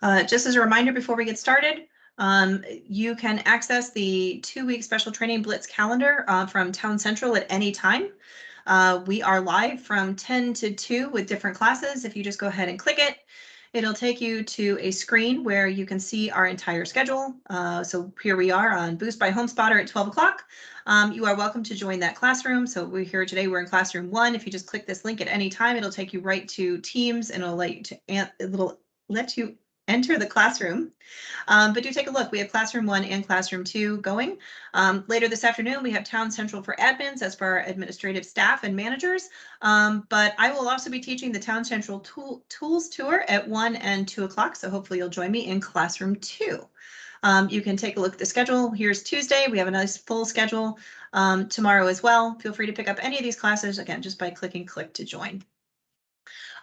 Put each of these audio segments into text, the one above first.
Just as a reminder before we get started, you can access the 2-week special training Blitz calendar from Town Central at any time. We are live from 10 to 2 with different classes. If you just go ahead and click it, it'll take you to a screen where you can see our entire schedule. So here we are on Boost by HomeSpotter at 12 o'clock. You are welcome to join that classroom. So we're here today, we're in classroom 1. If you just click this link at any time, it'll take you right to Teams and it'll let you enter the classroom. But do take a look. We have classroom 1 and classroom 2 going. Later this afternoon, we have Town Central for admins as for our administrative staff and managers. But I will also be teaching the Town Central Tools Tour at 1 and 2 o'clock. So hopefully you'll join me in classroom 2. You can take a look at the schedule. Here's Tuesday. We have a nice full schedule tomorrow as well. Feel free to pick up any of these classes, again, just by clicking click to join.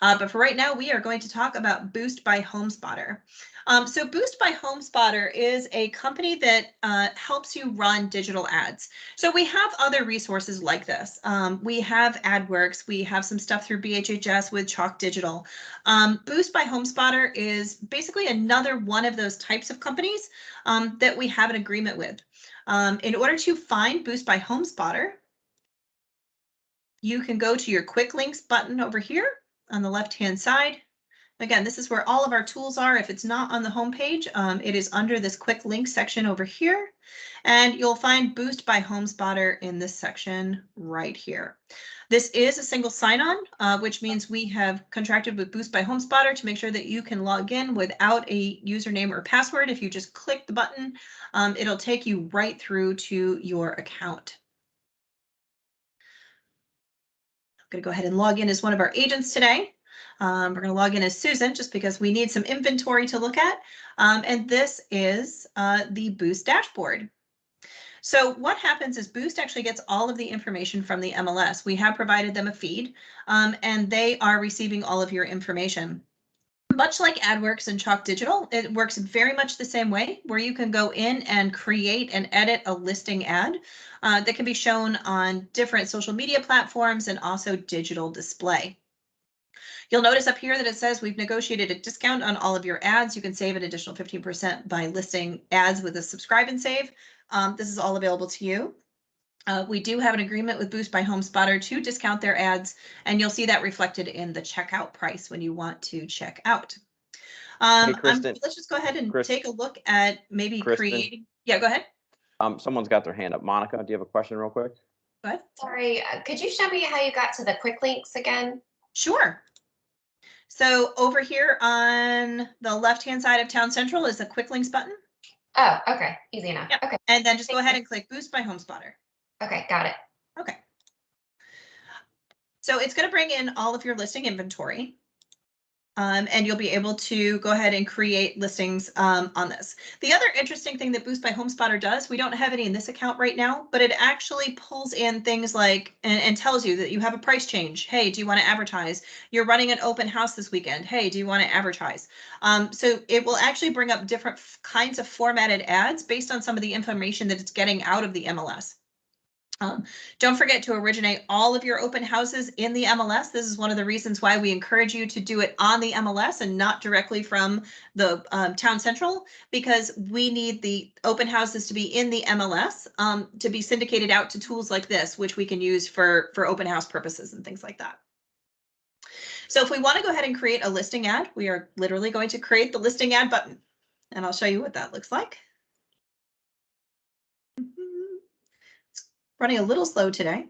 But for right now, we are going to talk about Boost by HomeSpotter. So Boost by HomeSpotter is a company that helps you run digital ads. So we have other resources like this. We have AdWorks. We have some stuff through BHHS with Chalk Digital. Boost by HomeSpotter is basically another one of those types of companies that we have an agreement with. In order to find Boost by HomeSpotter, you can go to your quick links button over here on the left-hand side. Again, this is where all of our tools are. If it's not on the home page, it is under this quick link section over here. And you'll find Boost by HomeSpotter in this section right here. This is a single sign-on, which means we have contracted with Boost by HomeSpotter to make sure that you can log in without a username or password. If you just click the button, it'll take you right through to your account. I'm going to go ahead and log in as one of our agents today. We're going to log in as Susan just because we need some inventory to look at. And this is the Boost dashboard. So what happens is Boost actually gets all of the information from the MLS. We have provided them a feed and they are receiving all of your information. Much like AdWorks and Chalk Digital, it works very much the same way, where you can go in and create and edit a listing ad that can be shown on different social media platforms and also digital display. You'll notice up here that it says we've negotiated a discount on all of your ads. You can save an additional 15% by listing ads with a subscribe and save. This is all available to you. We do have an agreement with Boost by HomeSpotter to discount their ads, and you'll see that reflected in the checkout price when you want to check out. Hey, Kristen, let's just go ahead and take a look at maybe creating. Yeah, go ahead. Someone's got their hand up. Monica, do you have a question real quick? Go ahead. Sorry, could you show me how you got to the quick links again? Sure. So over here on the left-hand side of Town Central is the quick links button. Oh, okay. Easy enough. Yep. Okay. And then just go ahead and click Boost by HomeSpotter. Okay, got it. Okay. So it's going to bring in all of your listing inventory. And you'll be able to go ahead and create listings on this. The other interesting thing that Boost by HomeSpotter does, we don't have any in this account right now, but it actually pulls in things like and tells you that you have a price change. Hey, do you want to advertise? You're running an open house this weekend. Hey, do you want to advertise? So it will actually bring up different kinds of formatted ads based on some of the information that it's getting out of the MLS. Don't forget to originate all of your open houses in the MLS. This is one of the reasons why we encourage you to do it on the MLS and not directly from the Town Central, because we need the open houses to be in the MLS to be syndicated out to tools like this, which we can use for open house purposes and things like that. So if we want to go ahead and create a listing ad, we are literally going to create the listing ad button, and I'll show you what that looks like. Running a little slow today,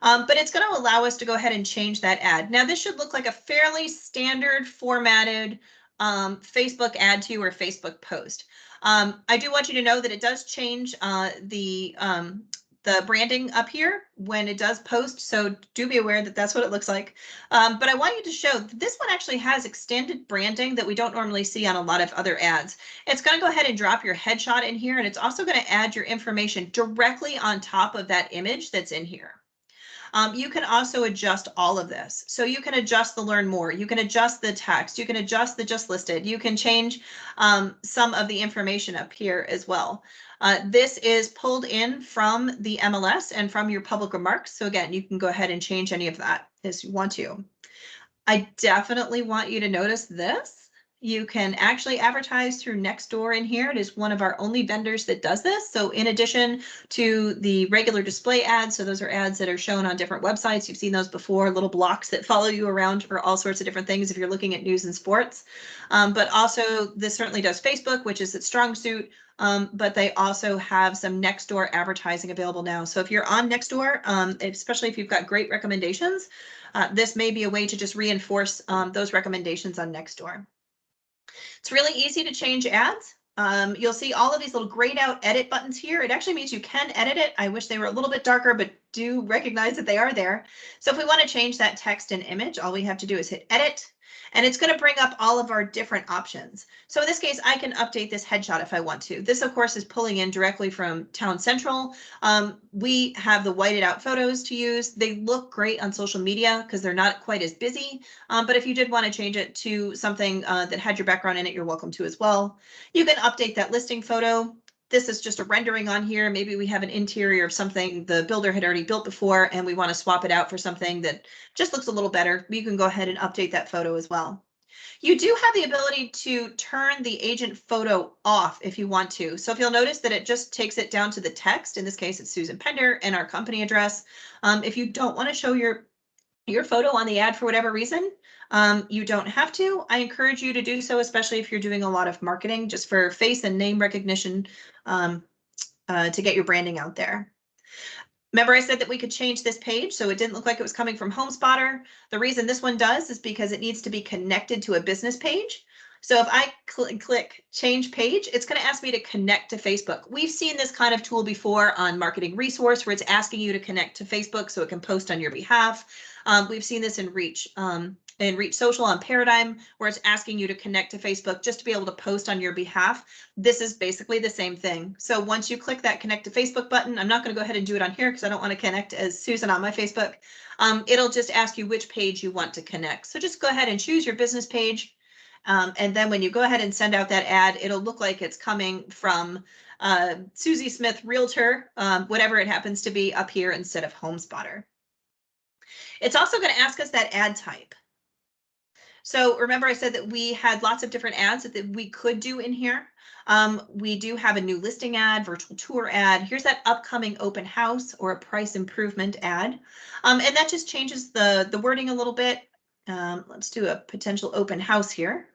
but it's going to allow us to go ahead and change that ad. Now, this should look like a fairly standard formatted Facebook ad to you or Facebook post. I do want you to know that it does change the branding up here when it does post, so do be aware that that's what it looks like. But I want you to show that this one actually has extended branding that we don't normally see on a lot of other ads. It's going to go ahead and drop your headshot in here, and it's also going to add your information directly on top of that image that's in here. You can also adjust all of this. So you can adjust the learn more, you can adjust the text, you can adjust the just listed, you can change some of the information up here as well. This is pulled in from the MLS and from your public remarks. So again, you can go ahead and change any of that as you want to. I definitely want you to notice this. you can actually advertise through Nextdoor in here. It is one of our only vendors that does this. So in addition to the regular display ads, so those are ads that are shown on different websites. You've seen those before, little blocks that follow you around for all sorts of different things if you're looking at news and sports. But also this certainly does Facebook, which is its strong suit. But they also have some Nextdoor advertising available now. So if you're on Nextdoor, especially if you've got great recommendations, this may be a way to just reinforce those recommendations on Nextdoor. It's really easy to change ads. You'll see all of these little grayed out edit buttons here. It actually means you can edit it. I wish they were a little bit darker, but do recognize that they are there. So if we want to change that text and image, all we have to do is hit edit. And it's going to bring up all of our different options. So in this case, I can update this headshot if I want to. This, of course, is pulling in directly from Town Central. We have the whited out photos to use. They look great on social media because they're not quite as busy. But if you did want to change it to something that had your background in it, you're welcome to as well. You can update that listing photo. This is just a rendering on here. Maybe we have an interior of something the builder had already built before and we want to swap it out for something that just looks a little better. You can go ahead and update that photo as well. You do have the ability to turn the agent photo off if you want to. So if you'll notice that it just takes it down to the text, in this case, it's Susan Pender and our company address. If you don't want to show your photo on the ad for whatever reason, you don't have to. I encourage you to do so, especially if you're doing a lot of marketing just for face and name recognition to get your branding out there. Remember I said that we could change this page so it didn't look like it was coming from HomeSpotter. The reason this one does is because it needs to be connected to a business page. So if I click change page, it's going to ask me to connect to Facebook. We've seen this kind of tool before on Marketing Resource where it's asking you to connect to Facebook so it can post on your behalf. We've seen this in Reach Social on Paradigm where it's asking you to connect to Facebook just to be able to post on your behalf. This is basically the same thing. So once you click that connect to Facebook button, I'm not going to go ahead and do it on here because I don't want to connect as Susan on my Facebook. It'll just ask you which page you want to connect. So just go ahead and choose your business page. And then when you go ahead and send out that ad, it'll look like it's coming from Susie Smith Realtor, whatever it happens to be up here instead of HomeSpotter. It's also going to ask us that ad type. So remember I said that we had lots of different ads that we could do in here. We do have a new listing ad, virtual tour ad. Here's that upcoming open house or a price improvement ad. And that just changes the wording a little bit. Let's do a potential open house here.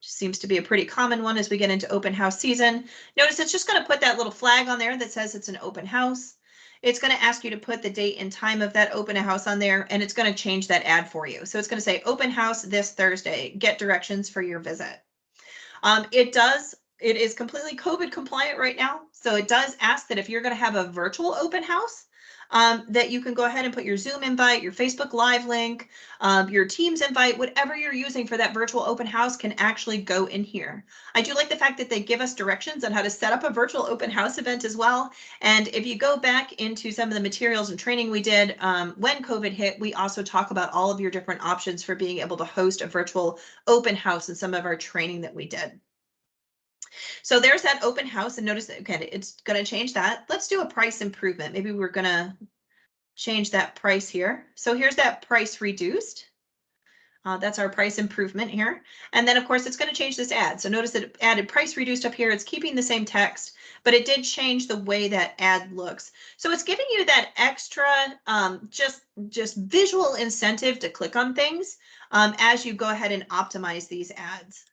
Seems to be a pretty common one as we get into open house season. Notice it's just going to put that little flag on there that says it's an open house. It's going to ask you to put the date and time of that open house on there, and it's going to change that ad for you. So it's going to say open house this Thursday, get directions for your visit. It is completely COVID compliant right now. So it does ask that if you're going to have a virtual open house, that you can go ahead and put your Zoom invite, your Facebook Live link, your Teams invite, whatever you're using for that virtual open house can actually go in here. I do like the fact that they give us directions on how to set up a virtual open house event as well. And if you go back into some of the materials and training we did when COVID hit, we also talk about all of your different options for being able to host a virtual open house in some of our training that we did. So there's that open house, and notice that, okay, it's going to change that. Let's do a price improvement. Maybe we're going to change that price here. So here's that price reduced. That's our price improvement here. And then of course it's going to change this ad. So notice that it added price reduced up here. It's keeping the same text, but it did change the way that ad looks. So it's giving you that extra just visual incentive to click on things as you go ahead and optimize these ads.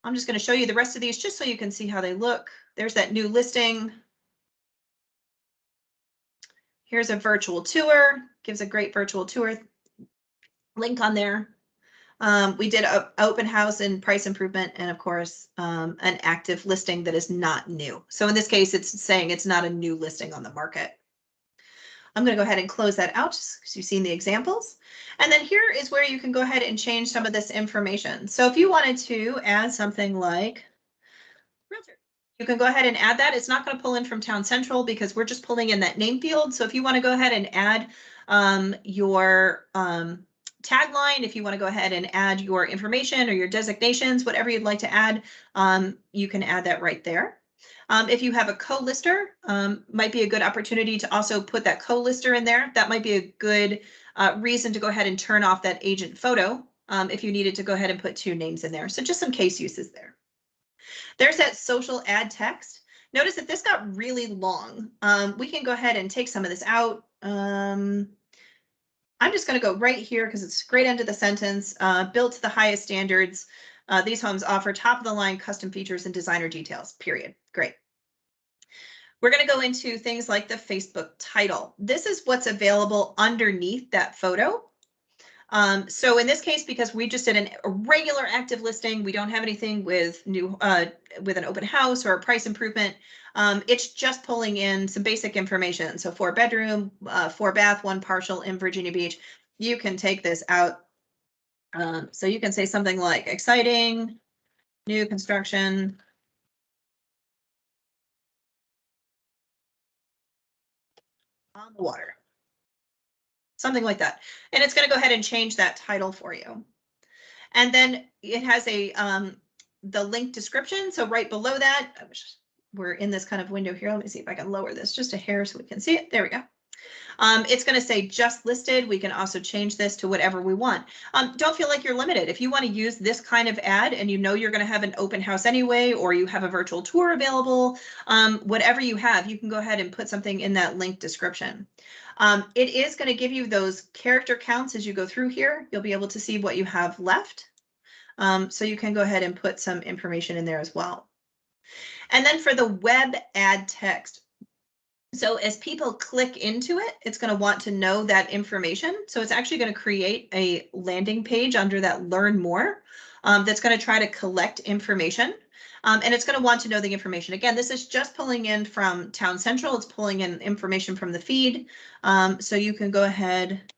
I'm just going to show you the rest of these just so you can see how they look. There's that new listing. Here's a virtual tour, gives a great virtual tour link on there. We did an open house and price improvement, and of course, an active listing that is not new. So in this case, it's saying it's not a new listing on the market. I'm going to go ahead and close that out because you've seen the examples. And then here is where you can go ahead and change some of this information. So if you wanted to add something like realtor, you can go ahead and add that. It's not going to pull in from Town Central because we're just pulling in that name field. So if you want to go ahead and add your tagline, if you want to go ahead and add your information or your designations, whatever you'd like to add, you can add that right there. If you have a co-lister, might be a good opportunity to also put that co-lister in there. That might be a good reason to go ahead and turn off that agent photo if you needed to go ahead and put 2 names in there. So just some case uses there. There's that social ad text. Notice that this got really long. We can go ahead and take some of this out. I'm just going to go right here because it's great end of the sentence. Built to the highest standards. These homes offer top of the line custom features and designer details, period. Great. We're going to go into things like the Facebook title. This is what's available underneath that photo. So in this case, because we just did a regular active listing, we don't have anything with with an open house or a price improvement. It's just pulling in some basic information. So 4 bedroom, 4 bath, 1 partial in Virginia Beach. You can take this out. So you can say something like exciting, new construction. On the water. Something like that. And it's going to go ahead and change that title for you. And then it has a the link description. So right below that, we're in this kind of window here. Let me see if I can lower this just a hair so we can see it. There we go. It's going to say just listed. We can also change this to whatever we want. Don't feel like you're limited. If you want to use this kind of ad and you know you're going to have an open house anyway, or you have a virtual tour available, whatever you have, you can go ahead and put something in that link description. It is going to give you those character counts as you go through here. You'll be able to see what you have left. So you can go ahead and put some information in there as well. And then for the web ad text. So as people click into it, it's going to want to know that information. So it's actually going to create a landing page under that learn more that's going to try to collect information. And it's going to want to know the information. Again, this is just pulling in from Town Central. It's pulling in information from the feed. So you can go ahead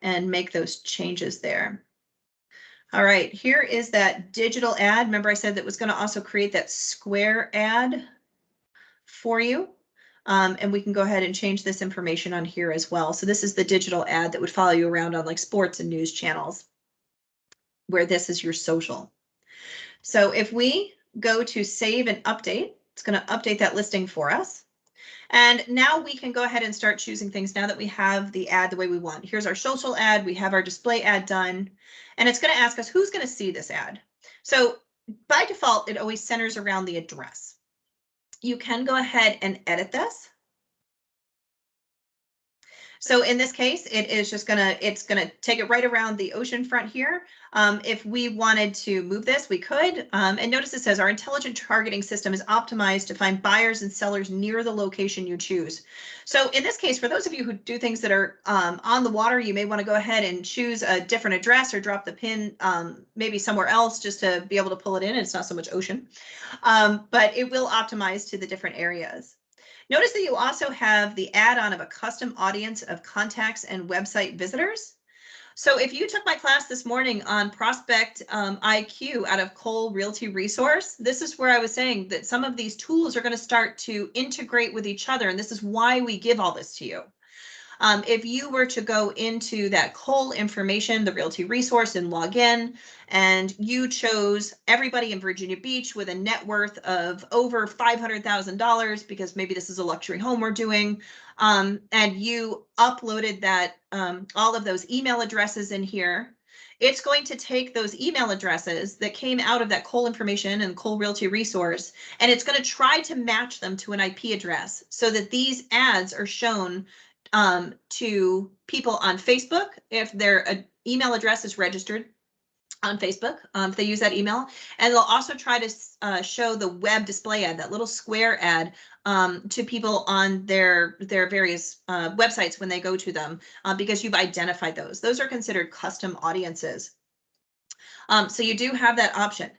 and make those changes there. All right, here is that digital ad. Remember I said that was going to also create that square ad for you. And we can go ahead and change this information on here as well. So this is the digital ad that would follow you around on like sports and news channels, where this is your social. So if we go to save and update, it's going to update that listing for us. And now we can go ahead and start choosing things now that we have the ad the way we want. Here's our social ad. We have our display ad done, and it's going to ask us who's going to see this ad. So by default, it always centers around the address. You can go ahead and edit this. So in this case, it's gonna take it right around the ocean front here. If we wanted to move this, we could. And notice it says our intelligent targeting system is optimized to find buyers and sellers near the location you choose. So in this case, for those of you who do things that are on the water, you may want to go ahead and choose a different address or drop the pin maybe somewhere else just to be able to pull it in. It's not so much ocean, but it will optimize to the different areas. Notice that you also have the add-on of a custom audience of contacts and website visitors. So if you took my class this morning on Prospect IQ out of Cole Realty Resource, this is where I was saying that some of these tools are going to start to integrate with each other. And this is why we give all this to you. If you were to go into that Cole information, the Realty Resource, and log in, and you chose everybody in Virginia Beach with a net worth of over $500,000, because maybe this is a luxury home we're doing, and you uploaded that all of those email addresses in here, it's going to take those email addresses that came out of that Cole information and Cole Realty Resource, and it's going to try to match them to an IP address so that these ads are shown to people on Facebook if their email address is registered on Facebook, if they use that email. And they'll also try to show the web display ad, that little square ad, to people on their various websites when they go to them, because you've identified those. Those are considered custom audiences. So you do have that option.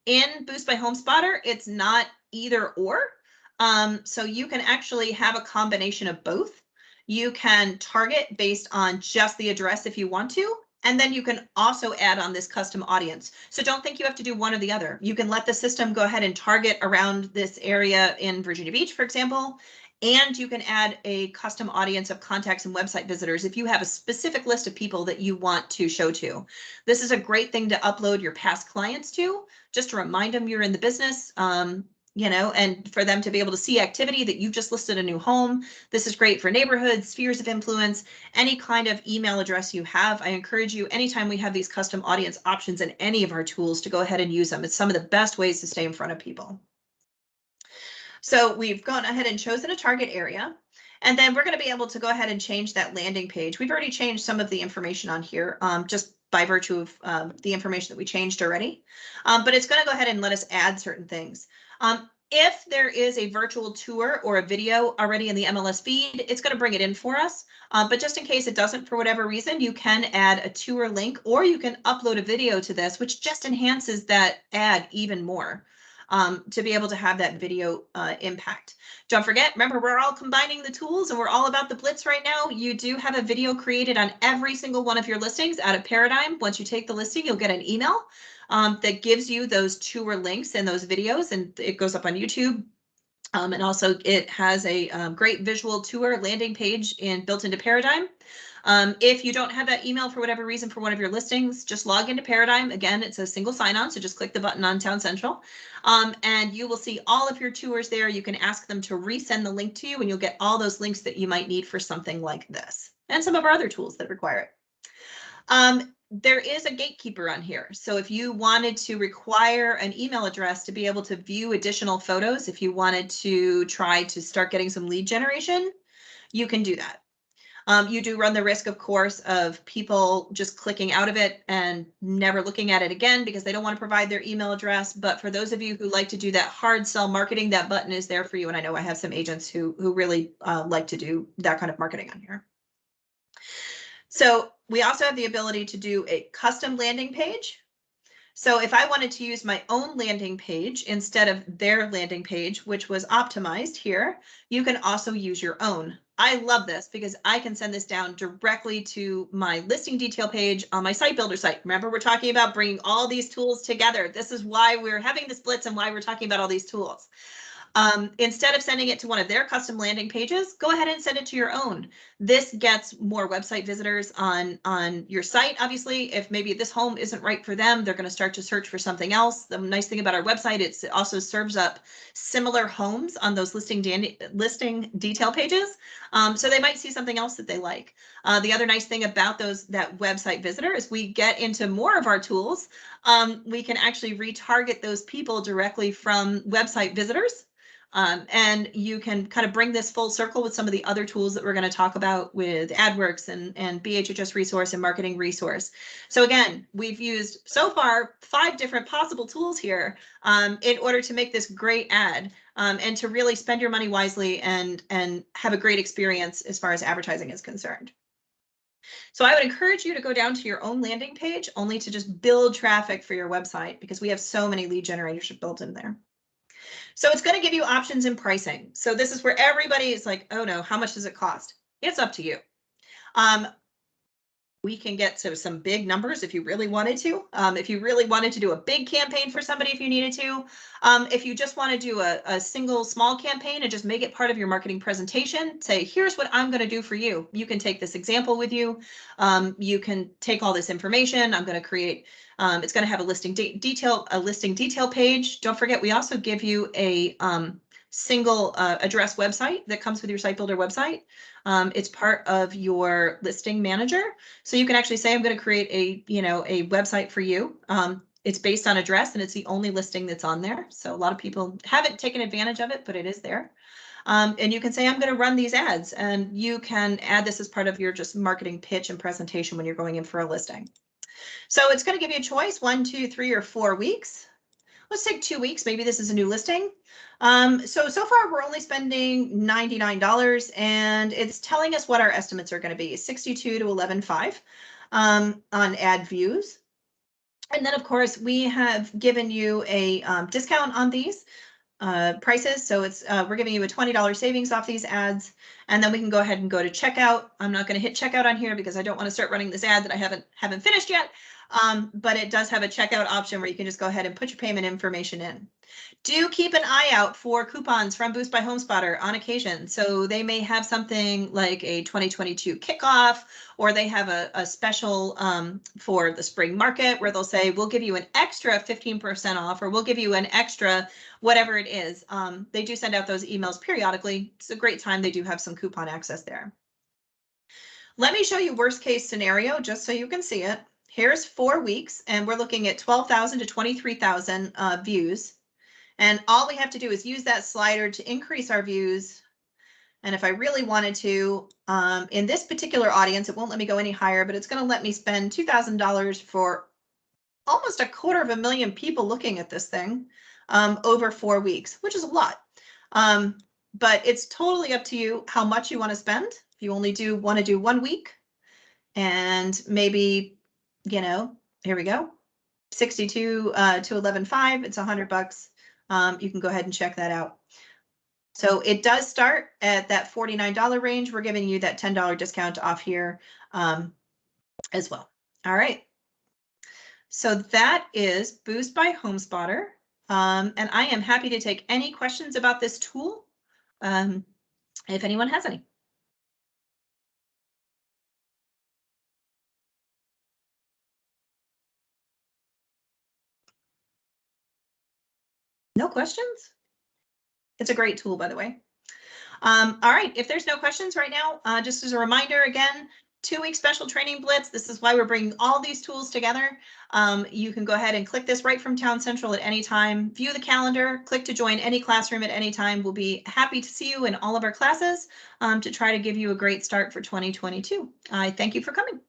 In Boost by HomeSpotter, it's not either or. So you can actually have a combination of both. You can target based on just the address if you want to, and then you can also add on this custom audience. So don't think you have to do one or the other. You can let the system go ahead and target around this area in Virginia Beach, for example, and you can add a custom audience of contacts and website visitors if you have a specific list of people that you want to show to. This is a great thing to upload your past clients to, just to remind them you're in the business. and for them to be able to see activity that you've just listed a new home. This is great for neighborhoods, spheres of influence, any kind of email address you have. I encourage you, anytime we have these custom audience options in any of our tools, to go ahead and use them. It's some of the best ways to stay in front of people. So we've gone ahead and chosen a target area. And then we're going to be able to go ahead and change that landing page. We've already changed some of the information on here just by virtue of the information that we changed already. But it's going to go ahead and let us add certain things. If there is a virtual tour or a video already in the MLS feed, it's going to bring it in for us. But just in case it doesn't, for whatever reason, you can add a tour link, or you can upload a video to this, which just enhances that ad even more. To be able to have that video impact. Don't forget, remember, we're all combining the tools and we're all about the Blitz right now. You do have a video created on every single one of your listings out of Paradigm. Once you take the listing, you'll get an email that gives you those tour links and those videos, and it goes up on YouTube. And also it has a great visual tour landing page built into Paradigm. If you don't have that email for whatever reason for one of your listings, just log into Paradigm. Again, it's a single sign-on, so just click the button on Town Central, and you will see all of your tours there. You can ask them to resend the link to you, and you'll get all those links that you might need for something like this, and some of our other tools that require it. There is a gatekeeper on here. So if you wanted to require an email address to be able to view additional photos, if you wanted to try to start getting some lead generation, you can do that. You do run the risk, of course, of people just clicking out of it and never looking at it again because they don't want to provide their email address. But for those of you who like to do that hard sell marketing, that button is there for you. And I know I have some agents who really like to do that kind of marketing on here. So we also have the ability to do a custom landing page. So if I wanted to use my own landing page instead of their landing page, which was optimized here, you can also use your own. I love this because I can send this down directly to my listing detail page on my site builder site. Remember, we're talking about bringing all these tools together. This is why we're having this Blitz and why we're talking about all these tools. Instead of sending it to one of their custom landing pages, go ahead and send it to your own. This gets more website visitors on your site. Obviously, if maybe this home isn't right for them, they're going to start to search for something else. The nice thing about our website, it also serves up similar homes on those listing detail pages. So they might see something else that they like. The other nice thing about that website visitor is we get into more of our tools. We can actually retarget those people directly from website visitors. And you can kind of bring this full circle with some of the other tools that we're going to talk about with AdWorks and BHHS Resource and Marketing Resource. So again, we've used so far 5 different possible tools here in order to make this great ad and to really spend your money wisely and have a great experience as far as advertising is concerned. So I would encourage you to go down to your own landing page only to just build traffic for your website because we have so many lead generators built in there. So it's going to give you options in pricing. So this is where everybody is like, oh no, how much does it cost? It's up to you. We can get to some big numbers if you really wanted to. If you really wanted to do a big campaign for somebody, if you needed to. If you just want to do a single small campaign and just make it part of your marketing presentation, say, here's what I'm going to do for you. You can take this example with you. You can take all this information. I'm going to create, it's going to have a listing detail page. Don't forget, we also give you a single address website that comes with your site builder website. It's part of your listing manager. So you can actually say, I'm going to create a website for you. It's based on address and it's the only listing that's on there. So a lot of people haven't taken advantage of it, but it is there. And you can say, I'm going to run these ads, and you can add this as part of your just marketing pitch and presentation when you're going in for a listing. So it's going to give you a choice, 1, 2, 3, or 4 weeks. Let's take 2 weeks. Maybe this is a new listing. So far we're only spending $99 and it's telling us what our estimates are going to be, 62 to 11.5 on ad views. And then of course we have given you a discount on these prices. So it's we're giving you a $20 savings off these ads. And then we can go ahead and go to checkout. I'm not going to hit checkout on here because I don't want to start running this ad that I haven't finished yet. but it does have a checkout option where you can just go ahead and put your payment information in. Do keep an eye out for coupons from Boost by HomeSpotter on occasion. So they may have something like a 2022 kickoff, or they have a special for the spring market where they'll say, we'll give you an extra 15% off, or we'll give you an extra whatever it is. They do send out those emails periodically. It's a great time. They do have some coupon access there. Let me show you worst case scenario just so you can see it. Here's 4 weeks, and we're looking at 12,000 to 23,000 views. And all we have to do is use that slider to increase our views. And if I really wanted to, in this particular audience, it won't let me go any higher, but it's going to let me spend $2,000 for almost 250,000 people looking at this thing over 4 weeks, which is a lot. But it's totally up to you how much you want to spend. If you only want to do 1 week, and maybe, you know, here we go, 62 to 11.5. It's $100. You can go ahead and check that out. So it does start at that $49 range. We're giving you that $10 discount off here as well. All right. So that is Boost by HomeSpotter. And I am happy to take any questions about this tool if anyone has any. No questions? It's a great tool, by the way. All right, if there's no questions right now, just as a reminder, again, 2-week special training blitz. This is why we're bringing all these tools together. You can go ahead and click this right from Town Central at any time. View the calendar, click to join any classroom at any time. We'll be happy to see you in all of our classes to try to give you a great start for 2022. I thank you for coming.